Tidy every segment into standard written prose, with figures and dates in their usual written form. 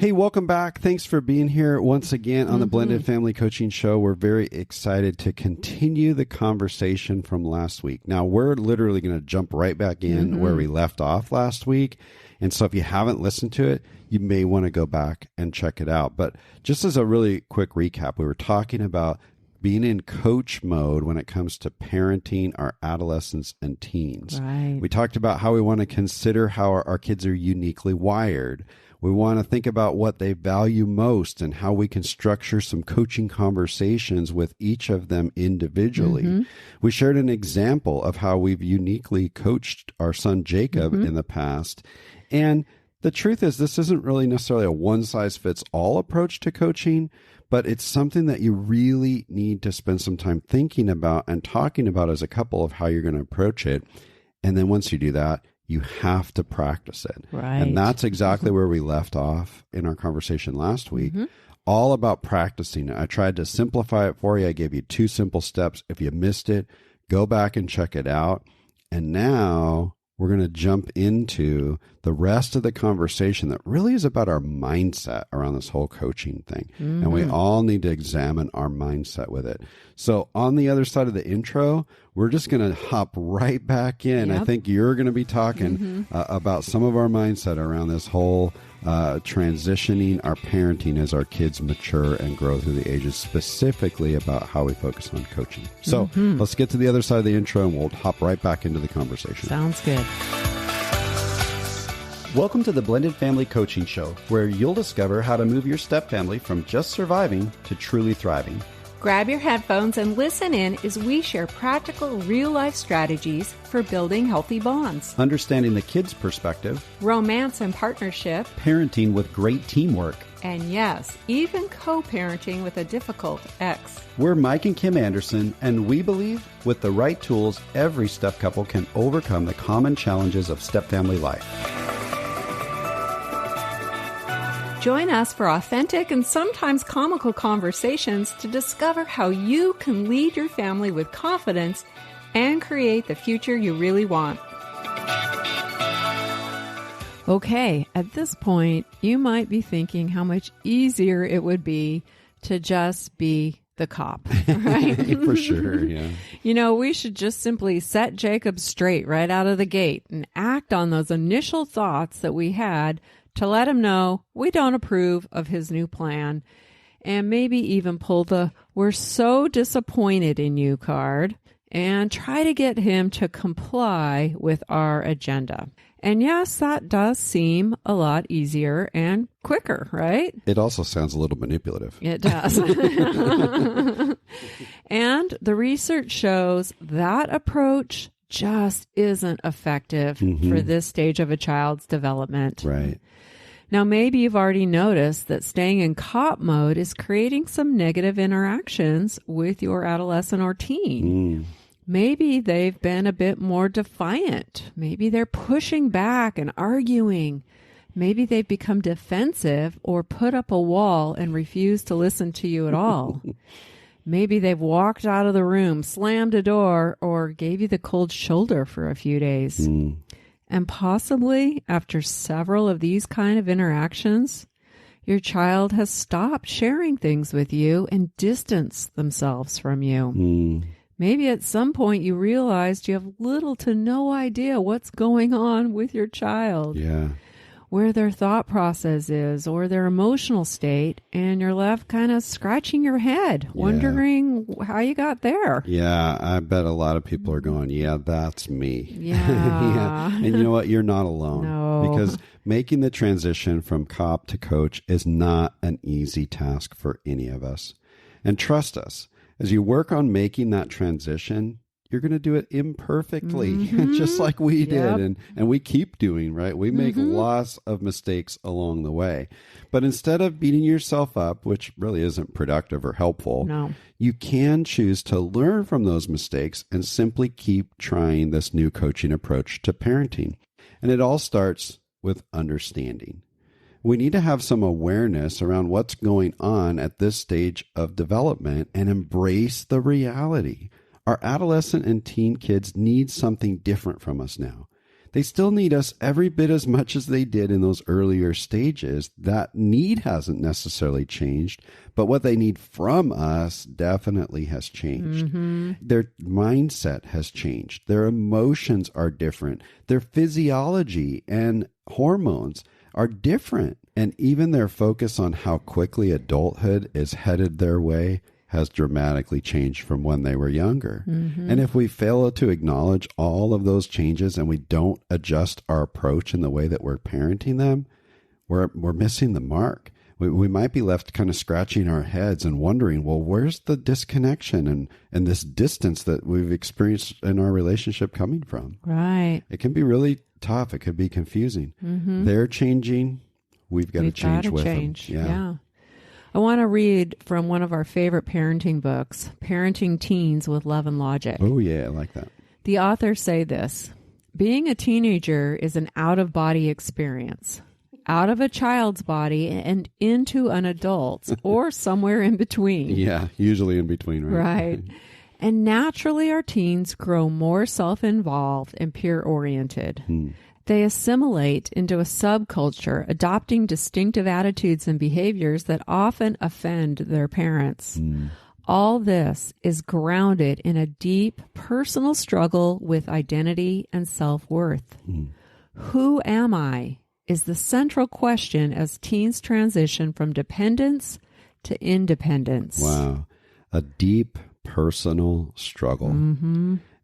Hey, welcome back. Thanks for being here once again on the Blended Family Coaching Show. We're very excited to continue the conversation from last week. Now, we're literally going to jump right back in where we left off last week. And so if you haven't listened to it, you may want to go back and check it out. But just as a really quick recap, we were talking about being in coach mode when it comes to parenting our adolescents and teens. Right. We talked about how we want to consider how our kids are uniquely wired. We want to think about what they value most and how we can structure some coaching conversations with each of them individually. We shared an example of how we've uniquely coached our son Jacob in the past. And the truth is, this isn't really necessarily a one-size-fits-all approach to coaching, but it's something that you really need to spend some time thinking about and talking about as a couple of how you're going to approach it. And then once you do that, you have to practice it. Right. And that's exactly where we left off in our conversation last week, all about practicing. I tried to simplify it for you. I gave you 2 simple steps. If you missed it, go back and check it out. And now we're going to jump into the rest of the conversation that really is about our mindset around this whole coaching thing. And we all need to examine our mindset with it. So on the other side of the intro, we're just going to hop right back in. I think you're going to be talking about some of our mindset around this whole transitioning our parenting as our kids mature and grow through the ages, specifically about how we focus on coaching. So let's get to the other side of the intro and we'll hop right back into the conversation. Sounds good. Welcome to the Blended Family Coaching Show, where you'll discover how to move your stepfamily from just surviving to truly thriving. Grab your headphones and listen in as we share practical, real-life strategies for building healthy bonds, Understanding the kids' perspective, romance and partnership, parenting with great teamwork. and yes, even co-parenting with a difficult ex. We're Mike and Kim Anderson, and we believe with the right tools, every step couple can overcome the common challenges of stepfamily life. Join us for authentic and sometimes comical conversations to discover how you can lead your family with confidence and create the future you really want. Okay, at this point, you might be thinking how much easier it would be to just be the cop, right? For sure, yeah. You know, we should just simply set Jacob straight right out of the gate and act on those initial thoughts that we had to let him know we don't approve of his new plan, and maybe even pull the "we're so disappointed in you" card and try to get him to comply with our agenda. And yes, that does seem a lot easier and quicker, right? It also sounds a little manipulative. It does. And the research shows that approach just isn't effective for this stage of a child's development. Right. Now, maybe you've already noticed that staying in cop mode is creating some negative interactions with your adolescent or teen. Maybe they've been a bit more defiant. Maybe they're pushing back and arguing. Maybe they've become defensive or put up a wall and refuse to listen to you at all. Maybe they've walked out of the room, slammed a door, or gave you the cold shoulder for a few days. And possibly after several of these kind of interactions, your child has stopped sharing things with you and distanced themselves from you. Maybe at some point you realized you have little to no idea what's going on with your child. Yeah. Where their thought process is or their emotional state, and you're left kind of scratching your head, wondering how you got there. Yeah, I bet a lot of people are going, yeah, that's me. Yeah. And you know what? You're not alone. No. Because making the transition from cop to coach is not an easy task for any of us. And trust us, as you work on making that transition, you're going to do it imperfectly, just like we did. And we keep doing, right? We make lots of mistakes along the way. But instead of beating yourself up, which really isn't productive or helpful, you can choose to learn from those mistakes and simply keep trying this new coaching approach to parenting. And it all starts with understanding. We need to have some awareness around what's going on at this stage of development and embrace the reality. Our adolescent and teen kids need something different from us now. They still need us every bit as much as they did in those earlier stages. That need hasn't necessarily changed, but what they need from us definitely has changed. Their mindset has changed. Their emotions are different. Their physiology and hormones are different. And even their focus on how quickly adulthood is headed their way has dramatically changed from when they were younger. And if we fail to acknowledge all of those changes and we don't adjust our approach in the way that we're parenting them, we're missing the mark. We might be left kind of scratching our heads and wondering, well, where's the disconnection and this distance that we've experienced in our relationship coming from? Right. It can be really tough. It could be confusing. They're changing. We've got to change with them. Yeah. I want to read from one of our favorite parenting books, Parenting Teens with Love and Logic. Oh, yeah, I like that. The authors say this: being a teenager is an out-of-body experience, out of a child's body and into an adult's, or somewhere in between. Yeah, usually in between, right? Right. And naturally, our teens grow more self-involved and peer-oriented. They assimilate into a subculture, adopting distinctive attitudes and behaviors that often offend their parents. All this is grounded in a deep personal struggle with identity and self-worth. Who am I is the central question as teens transition from dependence to independence. Wow. A deep personal struggle.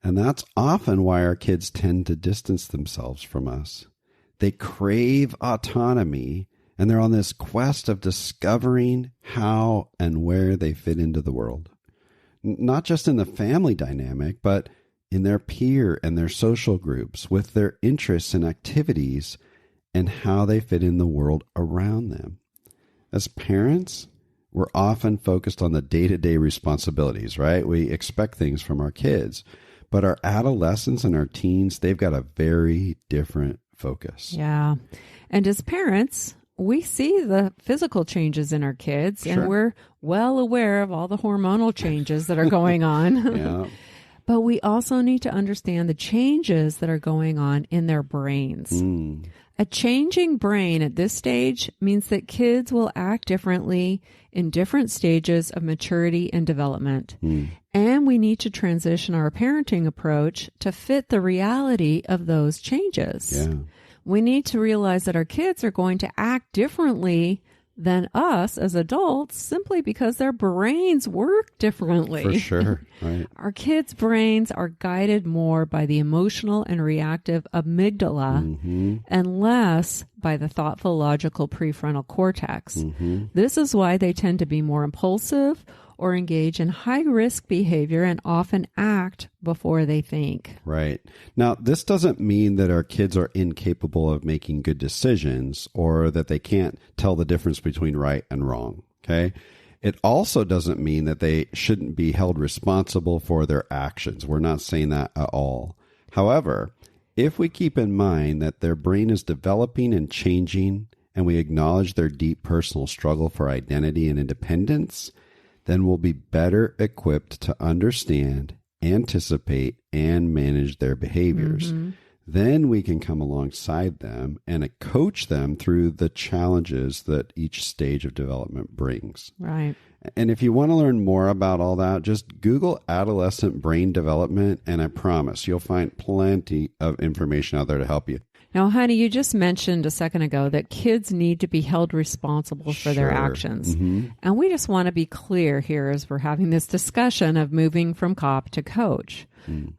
And that's often why our kids tend to distance themselves from us. They crave autonomy, and they're on this quest of discovering how and where they fit into the world. Not just in the family dynamic, but in their peer and their social groups, with their interests and activities, and how they fit in the world around them. As parents, we're often focused on the day-to-day responsibilities, right? We expect things from our kids. But our adolescents and our teens, they've got a very different focus. Yeah. And as parents, we see the physical changes in our kids, and we're well aware of all the hormonal changes that are going on. Yeah. But we also need to understand the changes that are going on in their brains. A changing brain at this stage means that kids will act differently in different stages of maturity and development. And we need to transition our parenting approach to fit the reality of those changes. Yeah. We need to realize that our kids are going to act differently than us as adults simply because their brains work differently. For sure, right. Our kids' brains are guided more by the emotional and reactive amygdala and less by the thoughtful, logical prefrontal cortex. This is why they tend to be more impulsive or engage in high-risk behavior and often act before they think. Right. Now, this doesn't mean that our kids are incapable of making good decisions or that they can't tell the difference between right and wrong, okay? It also doesn't mean that they shouldn't be held responsible for their actions. We're not saying that at all. However, if we keep in mind that their brain is developing and changing, and we acknowledge their deep personal struggle for identity and independence, then we'll be better equipped to understand, anticipate, and manage their behaviors. Then we can come alongside them and coach them through the challenges that each stage of development brings. Right. And if you want to learn more about all that, just Google adolescent brain development, and I promise you'll find plenty of information out there to help you. Now, honey, you just mentioned a second ago that kids need to be held responsible for their actions. And we just want to be clear here as we're having this discussion of moving from cop to coach.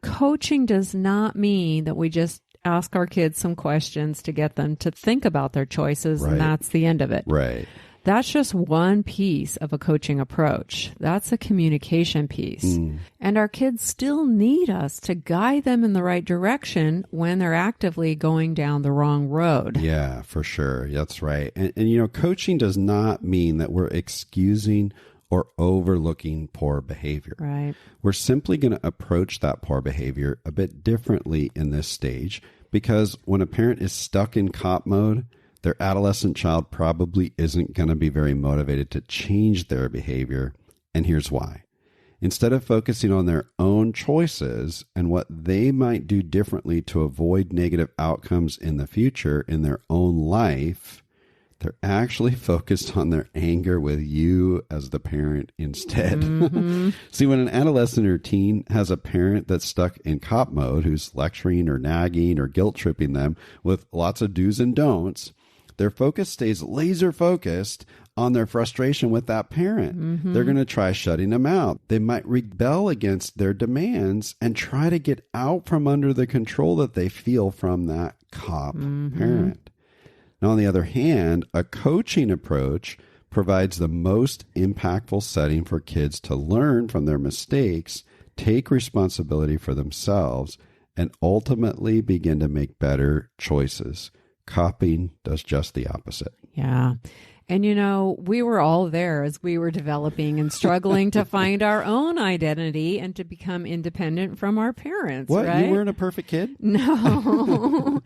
Coaching does not mean that we just ask our kids some questions to get them to think about their choices, and that's the end of it. Right. That's just one piece of a coaching approach. That's a communication piece. And our kids still need us to guide them in the right direction when they're actively going down the wrong road. Yeah, for sure. That's right. And you know, coaching does not mean that we're excusing or overlooking poor behavior. Right. We're simply going to approach that poor behavior a bit differently in this stage, because when a parent is stuck in cop mode, their adolescent child probably isn't going to be very motivated to change their behavior. And here's why. Instead of focusing on their own choices and what they might do differently to avoid negative outcomes in the future in their own life, they're actually focused on their anger with you as the parent instead. Mm-hmm. See, when an adolescent or teen has a parent that's stuck in cop mode, who's lecturing or nagging or guilt tripping them with lots of do's and don'ts, their focus stays laser focused on their frustration with that parent. Mm-hmm. They're going to try shutting them out. They might rebel against their demands and try to get out from under the control that they feel from that cop parent. Now, on the other hand, a coaching approach provides the most impactful setting for kids to learn from their mistakes, take responsibility for themselves, and ultimately begin to make better choices. Copying does just the opposite. Yeah. And, you know, we were all there as we were developing and struggling to find our own identity and to become independent from our parents. What? Right? You weren't a perfect kid? No.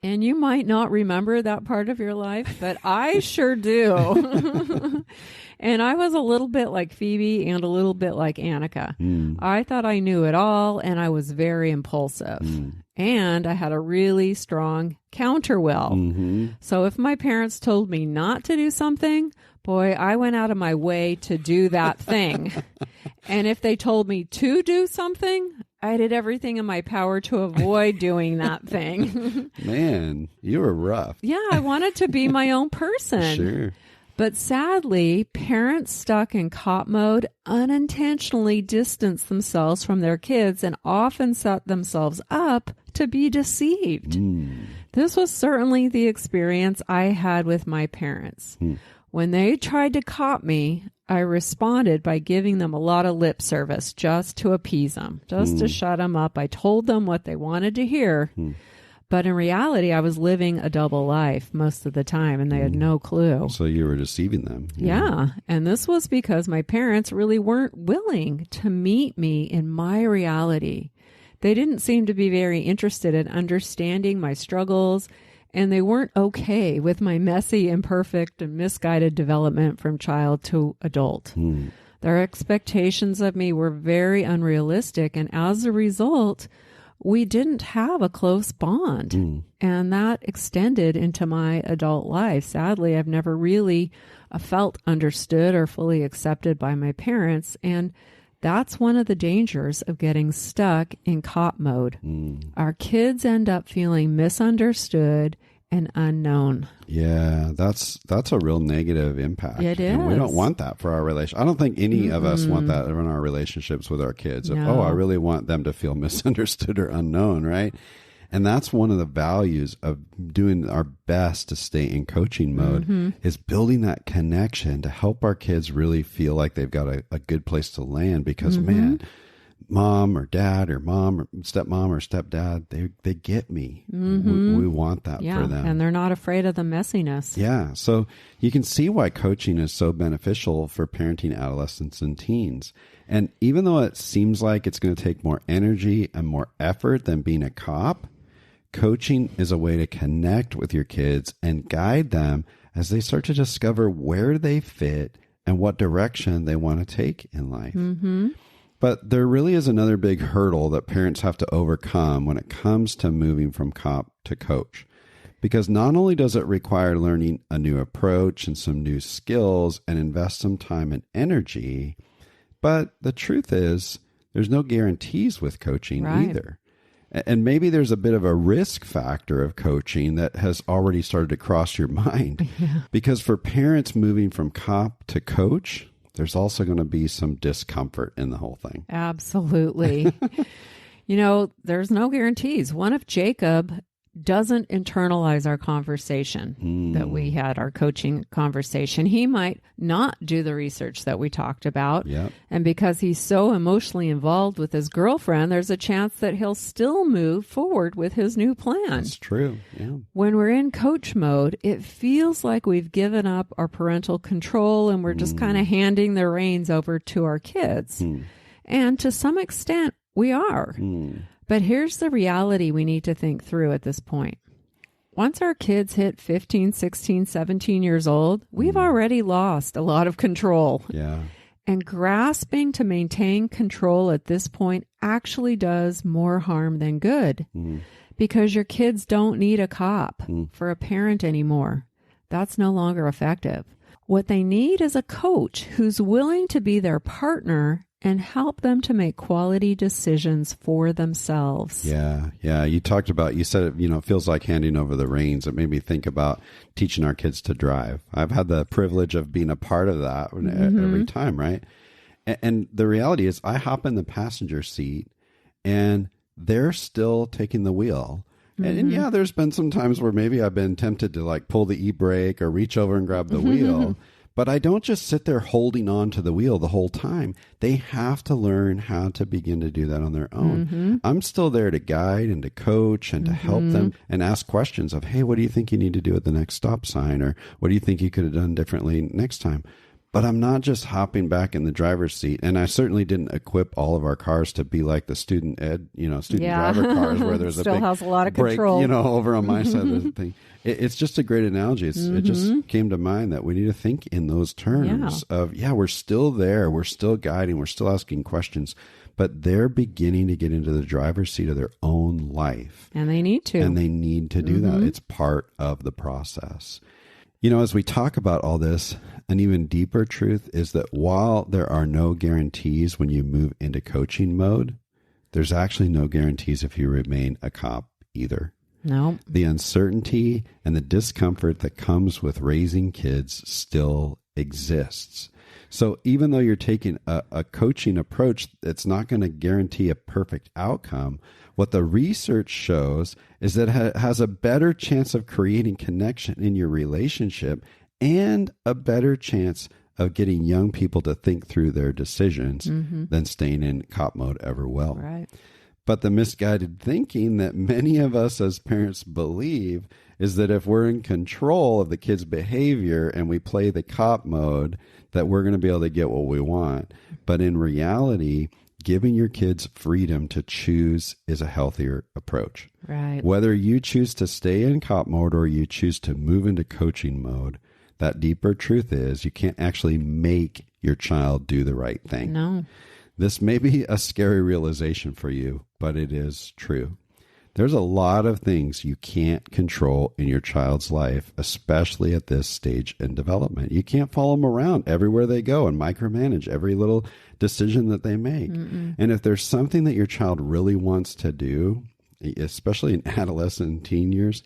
And you might not remember that part of your life, but I sure do. And I was a little bit like Phoebe and a little bit like Annika. I thought I knew it all, and I was very impulsive. And I had a really strong counter will. So if my parents told me not to do something, boy, I went out of my way to do that thing. And if they told me to do something, I did everything in my power to avoid doing that thing. Man, you were rough. Yeah, I wanted to be my own person. Sure. But sadly, parents stuck in cop mode unintentionally distance themselves from their kids and often set themselves up to be deceived. This was certainly the experience I had with my parents. When they tried to cop me, I responded by giving them a lot of lip service just to appease them, just to shut them up. I told them what they wanted to hear. But in reality, I was living a double life most of the time, and they had no clue. So you were deceiving them. Yeah. And this was because my parents really weren't willing to meet me in my reality. They didn't seem to be very interested in understanding my struggles, and they weren't okay with my messy, imperfect, and misguided development from child to adult. Their expectations of me were very unrealistic, and as a result, we didn't have a close bond. And that extended into my adult life. Sadly, I've never really felt understood or fully accepted by my parents. And that's one of the dangers of getting stuck in cop mode. Our kids end up feeling misunderstood and unknown. Yeah, that's a real negative impact. It is. And we don't want that for our relation. I don't think any of us want that in our relationships with our kids. No. I really want them to feel misunderstood or unknown, right? And that's one of the values of doing our best to stay in coaching mode is building that connection to help our kids really feel like they've got a good place to land because, man, mom or dad or mom or stepmom or stepdad, they get me. We want that for them. And they're not afraid of the messiness. Yeah. So you can see why coaching is so beneficial for parenting adolescents and teens. And even though it seems like it's going to take more energy and more effort than being a cop, coaching is a way to connect with your kids and guide them as they start to discover where they fit and what direction they want to take in life. But there really is another big hurdle that parents have to overcome when it comes to moving from cop to coach. Because not only does it require learning a new approach and some new skills and invest some time and energy, but the truth is there's no guarantees with coaching either. And maybe there's a bit of a risk factor of coaching that has already started to cross your mind. Because for parents moving from cop to coach, there's also going to be some discomfort in the whole thing. Absolutely. You know, there's no guarantees. What if Jacob doesn't internalize our conversation that we had, our coaching conversation? He might not do the research that we talked about. And because he's so emotionally involved with his girlfriend, there's a chance that he'll still move forward with his new plan. That's true. Yeah. When we're in coach mode, it feels like we've given up our parental control and we're just kind of handing the reins over to our kids. And to some extent, we are. But here's the reality we need to think through at this point. Once our kids hit 15, 16, 17 years old, we've already lost a lot of control. Yeah. And grasping to maintain control at this point actually does more harm than good, because your kids don't need a cop for a parent anymore. That's no longer effective. What they need is a coach who's willing to be their partner and help them to make quality decisions for themselves. Yeah. You said, it feels like handing over the reins. It made me think about teaching our kids to drive. I've had the privilege of being a part of that every time, right? And the reality is I hop in the passenger seat and they're still taking the wheel. And yeah, there's been some times where maybe I've been tempted to like pull the e-brake or reach over and grab the wheel. But I don't just sit there holding on to the wheel the whole time. They have to learn how to begin to do that on their own. I'm still there to guide and to coach and to help them and ask questions of, hey, what do you think you need to do at the next stop sign? Or what do you think you could have done differently next time? But I'm not just hopping back in the driver's seat. And I certainly didn't equip all of our cars to be like the student driver cars where there's still a big has a lot of brake, control. over on my side of the thing. It's just a great analogy. It just came to mind that we need to think in those terms of, we're still there. We're still guiding. We're still asking questions. But they're beginning to get into the driver's seat of their own life. And they need to. And they need to do that. It's part of the process. As we talk about all this, an even deeper truth is that while there are no guarantees when you move into coaching mode, there's actually no guarantees if you remain a cop either. No. The uncertainty and the discomfort that comes with raising kids still exists. So even though you're taking a coaching approach, it's not going to guarantee a perfect outcome. What the research shows is that it has a better chance of creating connection in your relationship and a better chance of getting young people to think through their decisions than staying in cop mode ever will. Right. But the misguided thinking that many of us as parents believe is that if we're in control of the kid's behavior and we play the cop mode, that we're going to be able to get what we want. But in reality, giving your kids freedom to choose is a healthier approach. Right. Whether you choose to stay in cop mode or you choose to move into coaching mode, that deeper truth is you can't actually make your child do the right thing. No. This may be a scary realization for you, but it is true. There's a lot of things you can't control in your child's life, especially at this stage in development. You can't follow them around everywhere they go and micromanage every little decision that they make. And if there's something that your child really wants to do, especially in adolescent and teen years,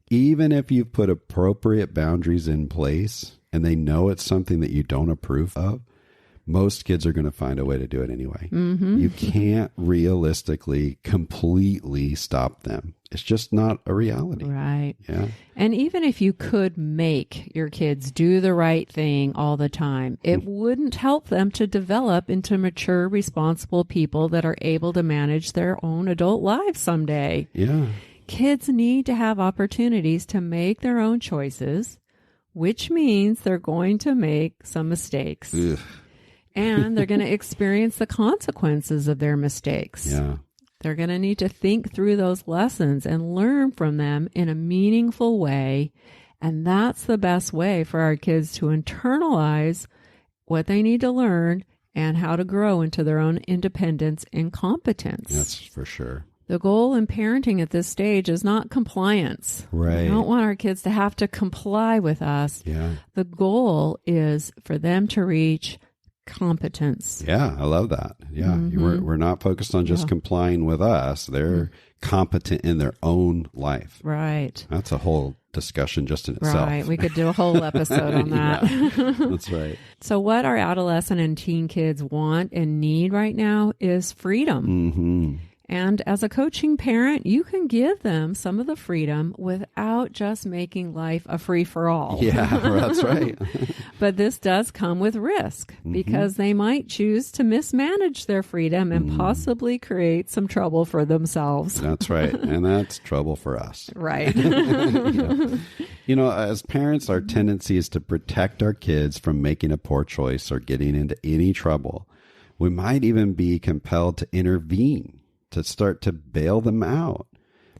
even if you've put appropriate boundaries in place and they know it's something that you don't approve of, most kids are going to find a way to do it anyway. You can't realistically completely stop them. It's just not a reality. Right. Yeah. And even if you could make your kids do the right thing all the time, it wouldn't help them to develop into mature, responsible people that are able to manage their own adult lives someday. Yeah. Kids need to have opportunities to make their own choices, which means they're going to make some mistakes. Ugh. And they're going to experience the consequences of their mistakes. Yeah. They're going to need to think through those lessons and learn from them in a meaningful way. And that's the best way for our kids to internalize what they need to learn and how to grow into their own independence and competence. That's for sure. The goal in parenting at this stage is not compliance. Right. We don't want our kids to have to comply with us. Yeah. The goal is for them to reach competence. Yeah, I love that. Yeah, we're not focused on just complying with us. They're competent in their own life. Right. That's a whole discussion just in itself. Right. We could do a whole episode on that. Yeah, that's right. So what our adolescent and teen kids want and need right now is freedom. And as a coaching parent, you can give them some of the freedom without just making life a free-for-all. Yeah, that's right. But this does come with risk because they might choose to mismanage their freedom and possibly create some trouble for themselves. That's right. And that's trouble for us. Right. As parents, our tendency is to protect our kids from making a poor choice or getting into any trouble. We might even be compelled to intervene, to start to bail them out.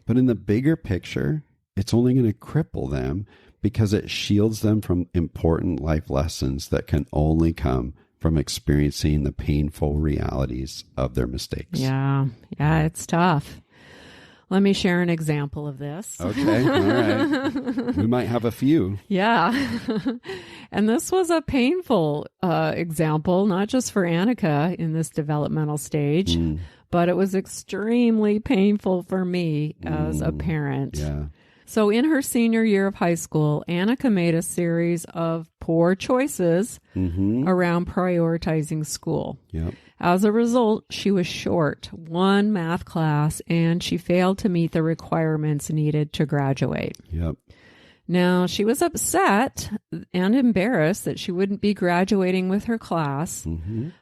But in the bigger picture, it's only going to cripple them because it shields them from important life lessons that can only come from experiencing the painful realities of their mistakes. Yeah, it's tough. Let me share an example of this. Okay, all right. We might have a few. Yeah. And this was a painful example, not just for Annika in this developmental stage, but it was extremely painful for me as a parent. Yeah. So in her senior year of high school, Annika made a series of poor choices around prioritizing school. Yep. As a result, she was short one math class and she failed to meet the requirements needed to graduate. Yep. Now, she was upset and embarrassed that she wouldn't be graduating with her class,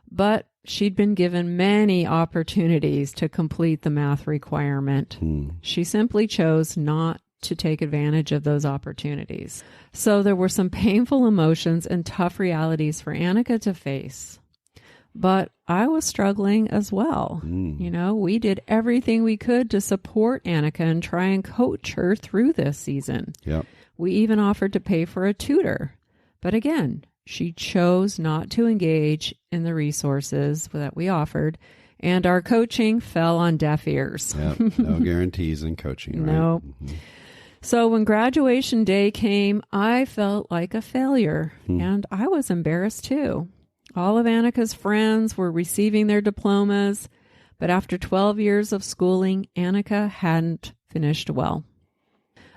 but she'd been given many opportunities to complete the math requirement. She simply chose not to take advantage of those opportunities. So there were some painful emotions and tough realities for Annika to face. But I was struggling as well. You know, we did everything we could to support Annika and try and coach her through this season. Yep. We even offered to pay for a tutor. But again, she chose not to engage in the resources that we offered, and our coaching fell on deaf ears. Yep. No guarantees in coaching, right? No. So when graduation day came, I felt like a failure, and I was embarrassed too. All of Annika's friends were receiving their diplomas, but after 12 years of schooling, Annika hadn't finished well.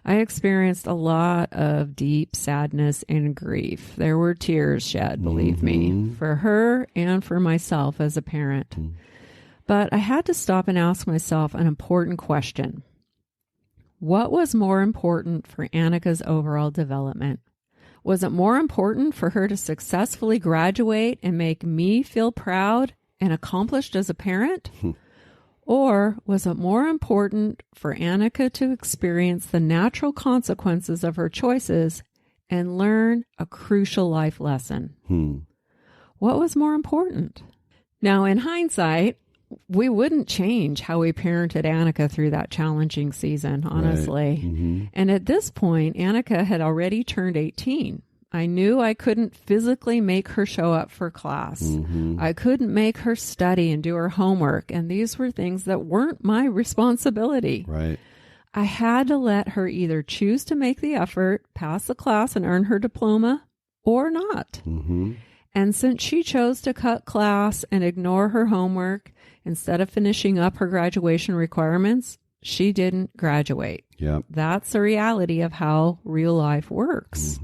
I experienced a lot of deep sadness and grief. There were tears shed, believe me, for her and for myself as a parent. But I had to stop and ask myself an important question. What was more important for Annika's overall development? Was it more important for her to successfully graduate and make me feel proud and accomplished as a parent? Or was it more important for Annika to experience the natural consequences of her choices and learn a crucial life lesson? What was more important? Now, in hindsight, we wouldn't change how we parented Annika through that challenging season, honestly. Right. And at this point, Annika had already turned 18. I knew I couldn't physically make her show up for class. I couldn't make her study and do her homework. And these were things that weren't my responsibility. Right. I had to let her either choose to make the effort, pass the class, and earn her diploma, or not. And since she chose to cut class and ignore her homework instead of finishing up her graduation requirements, she didn't graduate. Yep. That's the reality of how real life works.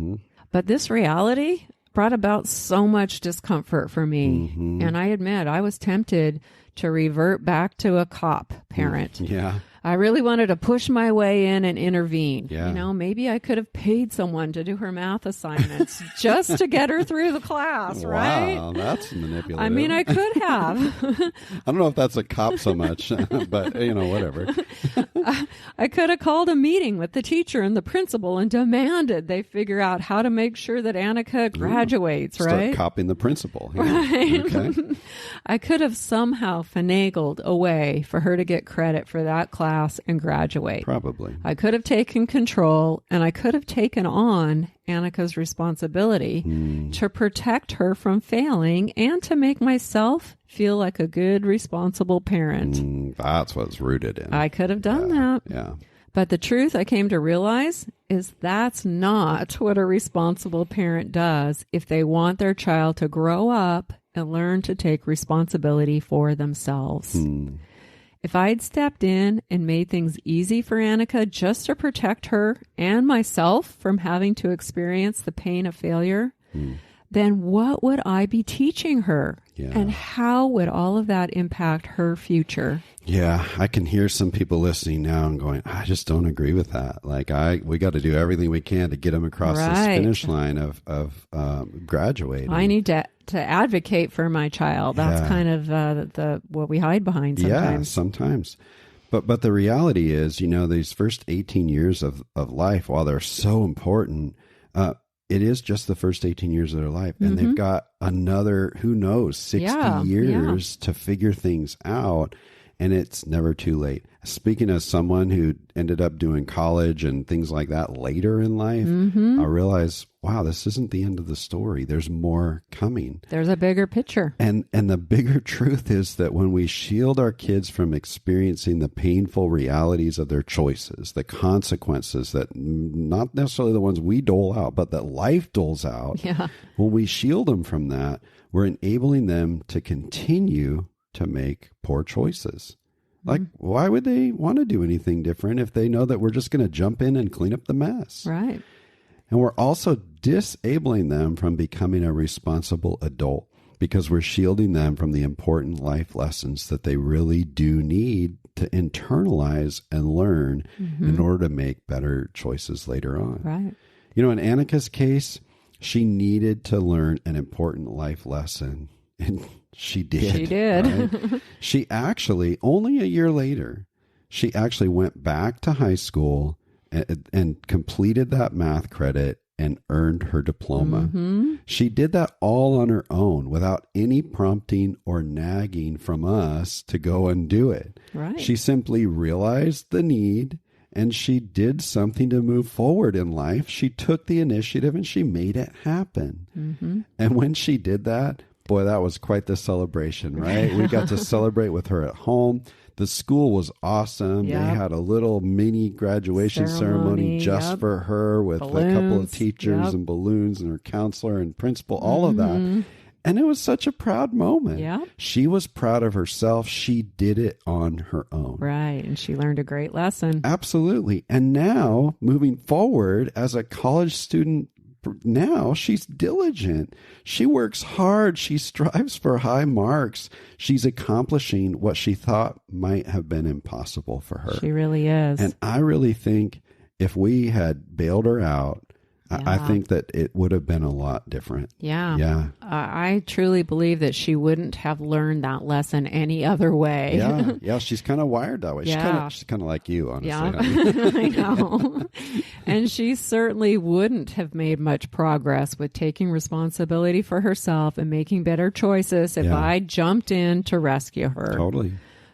But this reality brought about so much discomfort for me. And I admit I was tempted to revert back to a cop parent. Yeah. I really wanted to push my way in and intervene. Yeah. You know, maybe I could have paid someone to do her math assignments just to get her through the class, right? Wow, that's manipulative. I mean, I could have. I don't know if that's a cop so much, but, you know, whatever. I could have called a meeting with the teacher and the principal and demanded they figure out how to make sure that Annika graduates, Start right? copying the principal. Yeah. Right. Okay. I could have somehow finagled a way for her to get credit for that class and graduate. Probably. I could have taken control, and I could have taken on Annika's responsibility to protect her from failing and to make myself feel like a good, responsible parent. That's what's rooted in. I could have done that. Yeah. But the truth I came to realize is that's not what a responsible parent does if they want their child to grow up and learn to take responsibility for themselves. If I'd stepped in and made things easy for Annika just to protect her and myself from having to experience the pain of failure, then what would I be teaching her? Yeah. And how would all of that impact her future? Yeah, I can hear some people listening now and going, I just don't agree with that. Like, we got to do everything we can to get them across this finish line of graduating. I need to advocate for my child. That's kind of the what we hide behind sometimes. Yeah, sometimes. But the reality is, you know, these first 18 years of life, while they're so important, it is just the first 18 years of their life. And they've got another, who knows, 60 years to figure things out. and it's never too late. Speaking as someone who ended up doing college and things like that later in life, I realized, wow, this isn't the end of the story. There's more coming. There's a bigger picture. And the bigger truth is that when we shield our kids from experiencing the painful realities of their choices, the consequences that not necessarily the ones we dole out, but that life doles out, when we shield them from that, we're enabling them to continue to make poor choices. Like, why would they want to do anything different if they know that we're just going to jump in and clean up the mess? Right. And we're also disabling them from becoming a responsible adult because we're shielding them from the important life lessons that they really do need to internalize and learn in order to make better choices later on. Right. You know, in Annika's case, she needed to learn an important life lesson. And she did. She did. Right? She actually, only a year later, she actually went back to high school and completed that math credit and earned her diploma. She did that all on her own without any prompting or nagging from us to go and do it. Right. She simply realized the need and she did something to move forward in life. She took the initiative and she made it happen. And when she did that, boy, that was quite the celebration, right? We got to celebrate with her at home. The school was awesome. Yep. They had a little mini graduation ceremony just for her with a couple of teachers and balloons and her counselor and principal, all of that. And it was such a proud moment. Yeah. She was proud of herself. She did it on her own. Right. And she learned a great lesson. Absolutely. And now, moving forward as a college student, now she's diligent. She works hard. She strives for high marks. She's accomplishing what she thought might have been impossible for her. She really is. And I really think if we had bailed her out, I think that it would have been a lot different. Yeah. I truly believe that she wouldn't have learned that lesson any other way. Yeah. She's kind of wired that way. Yeah. She's kind of like you, honestly. Yeah, I know. And she certainly wouldn't have made much progress with taking responsibility for herself and making better choices if I jumped in to rescue her. Totally.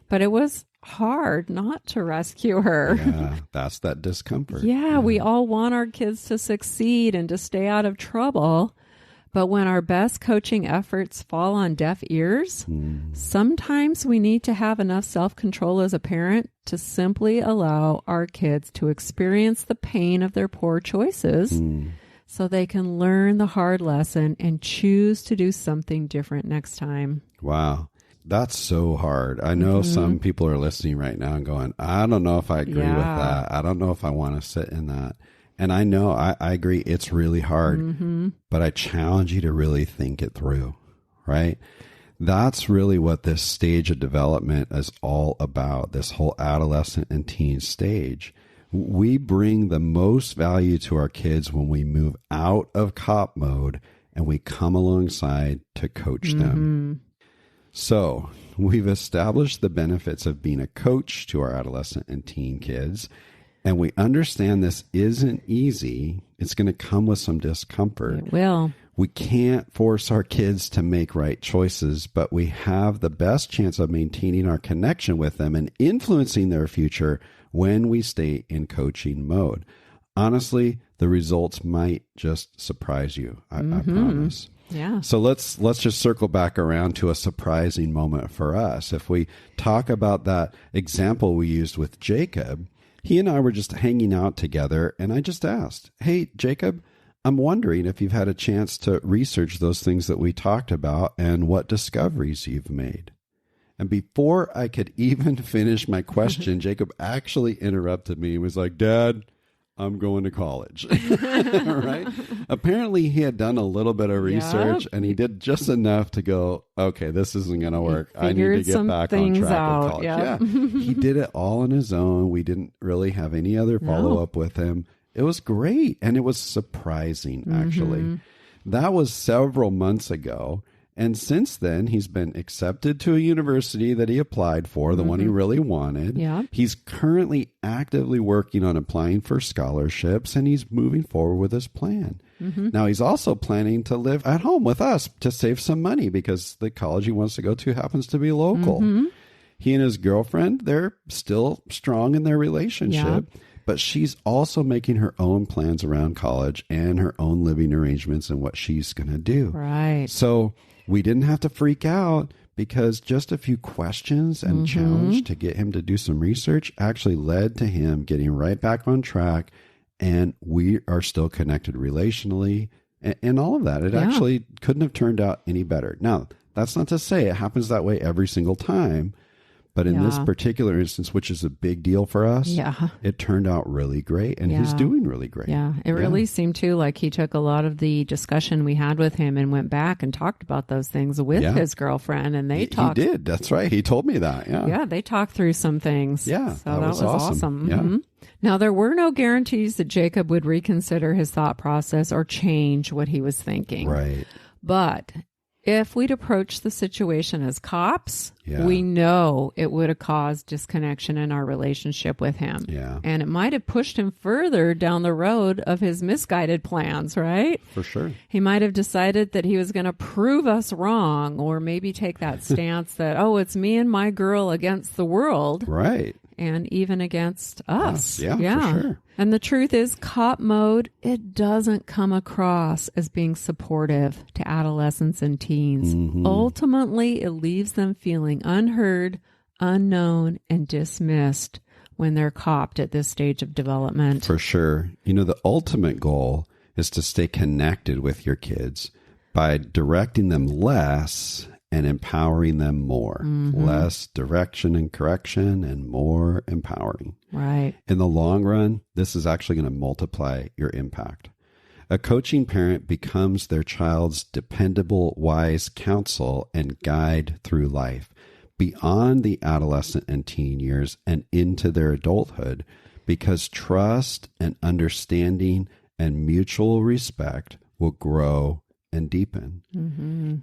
But it was hard not to rescue her. Yeah, that's that discomfort. Yeah, we all want our kids to succeed and to stay out of trouble. But when our best coaching efforts fall on deaf ears, sometimes we need to have enough self-control as a parent to simply allow our kids to experience the pain of their poor choices so they can learn the hard lesson and choose to do something different next time. Wow. That's so hard. I know some people are listening right now and going, I don't know if I agree with that. I don't know if I want to sit in that. And I know I agree it's really hard, but I challenge you to really think it through, right? That's really what this stage of development is all about, this whole adolescent and teen stage. We bring the most value to our kids when we move out of cop mode and we come alongside to coach them. So we've established the benefits of being a coach to our adolescent and teen kids, and we understand this isn't easy. It's going to come with some discomfort. It will. We can't force our kids to make right choices, but we have the best chance of maintaining our connection with them and influencing their future when we stay in coaching mode. Honestly, the results might just surprise you. I promise. Yeah. So let's just circle back around to a surprising moment for us. If we talk about that example we used with Jacob, he and I were just hanging out together, and I just asked, hey, Jacob, I'm wondering if you've had a chance to research those things that we talked about and what discoveries you've made. And before I could even finish my question, Jacob actually interrupted me and was like, Dad, I'm going to college. Right? Apparently he had done a little bit of research and he did just enough to go, okay, this isn't going to work. I need to get back on track with college. Yeah. He did it all on his own. We didn't really have any other follow-up with him. It was great. And it was surprising, actually. That was several months ago. And since then, he's been accepted to a university that he applied for, the one he really wanted. Yeah. He's currently actively working on applying for scholarships, and he's moving forward with his plan. Now, he's also planning to live at home with us to save some money because the college he wants to go to happens to be local. he and his girlfriend, they're still strong in their relationship. Yeah. But she's also making her own plans around college and her own living arrangements and what she's going to do. Right. So we didn't have to freak out because just a few questions and challenge to get him to do some research actually led to him getting right back on track. And we are still connected relationally and all of that. It actually couldn't have turned out any better. Now, that's not to say it happens that way every single time. But in this particular instance, which is a big deal for us, it turned out really great. And he's doing really great. Yeah, it really seemed too like he took a lot of the discussion we had with him and went back and talked about those things with his girlfriend. And they talked. He did. That's right. He told me that. Yeah. Yeah, they talked through some things. Yeah, so that was awesome. Yeah. Mm-hmm. Now, there were no guarantees that Jacob would reconsider his thought process or change what he was thinking. Right. But if we'd approached the situation as cops, we know it would have caused disconnection in our relationship with him. Yeah. And it might have pushed him further down the road of his misguided plans, right? For sure. He might have decided that he was going to prove us wrong, or maybe take that stance that, oh, it's me and my girl against the world. Right. And even against us. Yeah, for sure. And the truth is, cop mode, it doesn't come across as being supportive to adolescents and teens. Ultimately, it leaves them feeling unheard, unknown, and dismissed when they're copped at this stage of development. For sure. You know, the ultimate goal is to stay connected with your kids by directing them less and empowering them more. Less direction and correction and more empowering. Right. In the long run, this is actually going to multiply your impact. A coaching parent becomes their child's dependable, wise counsel and guide through life, beyond the adolescent and teen years and into their adulthood, because trust and understanding and mutual respect will grow and deepen.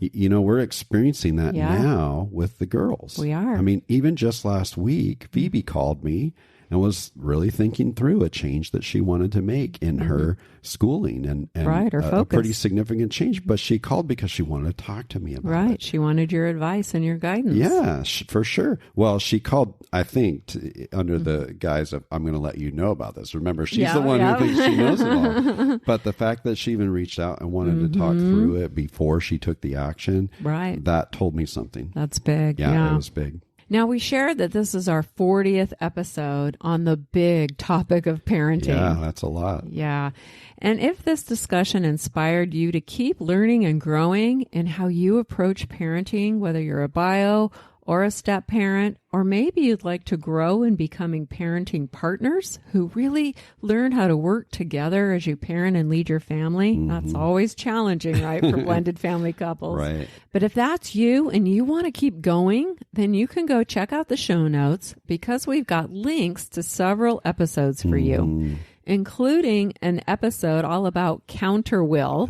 You know, we're experiencing that now with the girls. We are. I mean, even just last week, Phoebe called me and was really thinking through a change that she wanted to make in her schooling and right, her a focus. pretty significant change. But she called because she wanted to talk to me about it. Right. She wanted your advice and your guidance. Yeah, for sure. Well, she called, I think, under the guise of, I'm going to let you know about this. Remember, she's the one who thinks she knows it all. But the fact that she even reached out and wanted to talk through it before she took the action, that told me something. That's big. Yeah, it was big. Now, we shared that this is our 40th episode on the big topic of parenting. Yeah, that's a lot. Yeah. And if this discussion inspired you to keep learning and growing in how you approach parenting, whether you're a bio or a step parent, or maybe you'd like to grow in becoming parenting partners who really learn how to work together as you parent and lead your family. That's always challenging, right, for blended family couples. Right. But if that's you and you want to keep going, then you can go check out the show notes, because we've got links to several episodes for you, including an episode all about counter will,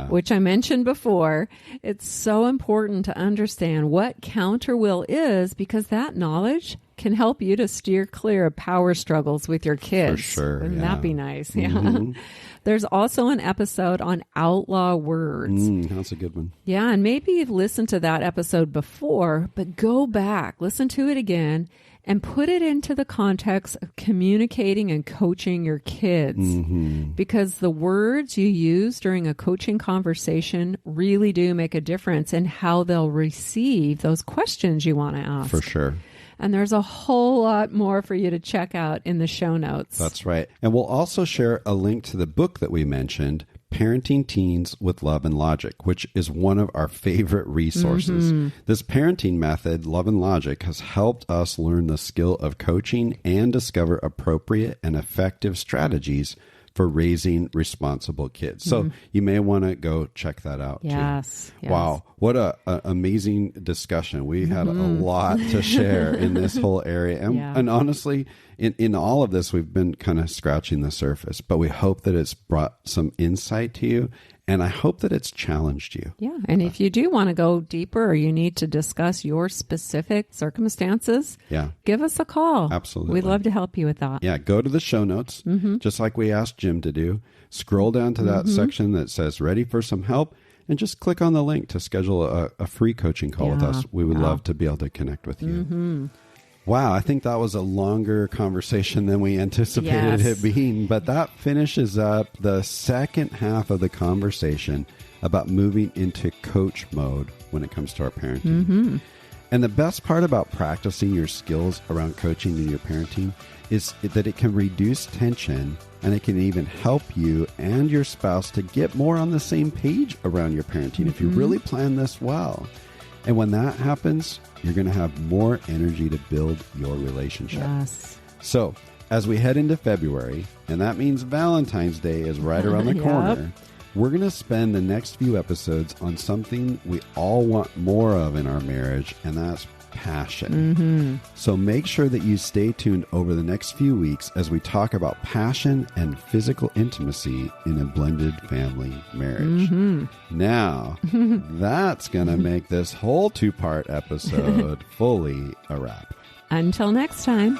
which I mentioned before. It's so important to understand what counter will is, because that knowledge can help you to steer clear of power struggles with your kids. For sure. Wouldn't that be nice? Yeah. There's also an episode on outlaw words. That's a good one. Yeah, and maybe you've listened to that episode before, but go back, listen to it again, and put it into the context of communicating and coaching your kids. Because the words you use during a coaching conversation really do make a difference in how they'll receive those questions you want to ask. For sure. And there's a whole lot more for you to check out in the show notes. That's right. And we'll also share a link to the book that we mentioned, Parenting Teens with Love and Logic, which is one of our favorite resources. This parenting method, Love and Logic, has helped us learn the skill of coaching and discover appropriate and effective strategies for raising responsible kids. So you may want to go check that out too. Wow. What a amazing discussion. We had a lot to share in this whole area. And honestly, in all of this, we've been kind of scratching the surface, but we hope that it's brought some insight to you. And I hope that it's challenged you. Yeah. And if you do want to go deeper, or you need to discuss your specific circumstances, give us a call. Absolutely. We'd love to help you with that. Yeah. Go to the show notes, just like we asked Jim to do. Scroll down to that section that says ready for some help, and just click on the link to schedule a free coaching call with us. We would love to be able to connect with you. Wow, I think that was a longer conversation than we anticipated it being, but that finishes up the second half of the conversation about moving into coach mode when it comes to our parenting. And the best part about practicing your skills around coaching in your parenting is that it can reduce tension, and it can even help you and your spouse to get more on the same page around your parenting if you really plan this well. And when that happens, you're going to have more energy to build your relationship. Yes. So as we head into February, and that means Valentine's Day is right around the corner, we're going to spend the next few episodes on something we all want more of in our marriage, and that's passion. So make sure that you stay tuned over the next few weeks as we talk about passion and physical intimacy in a blended family marriage. Now, that's going to make this whole 2-part episode fully a wrap. Until next time.